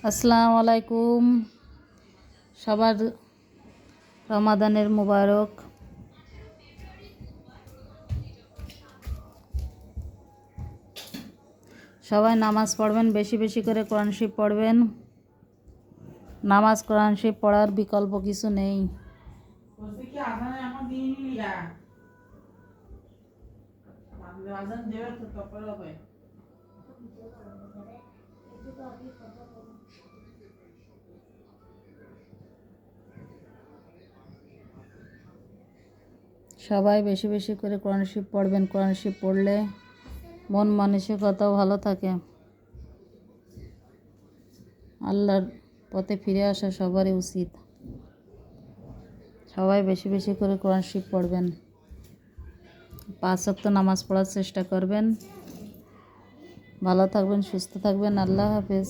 আসসালামু আলাইকুম। সবার রমাদানের মুবারক। সবাই নামাজ পড়বেন, বেশি বেশি করে কোরআন শরীফ পড়বেন। নামাজ কোরআন শরীফ পড়ার বিকল্প কিছু নেই। সবাই বেশি বেশি করে কোরআন শরীফ পড়বেন। কোরআন শরীফ পড়লে মন মানসিকতাও ভালো থাকে। আল্লাহর পথে ফিরে আসা সবারই উচিত। সবাই বেশি বেশি করে কোরআন শরীফ পড়বেন। 5 ওয়াক্ত নামাজ পড়ার চেষ্টা করবেন। ভালো থাকবেন, সুস্থ থাকবেন। আল্লাহ হাফেজ।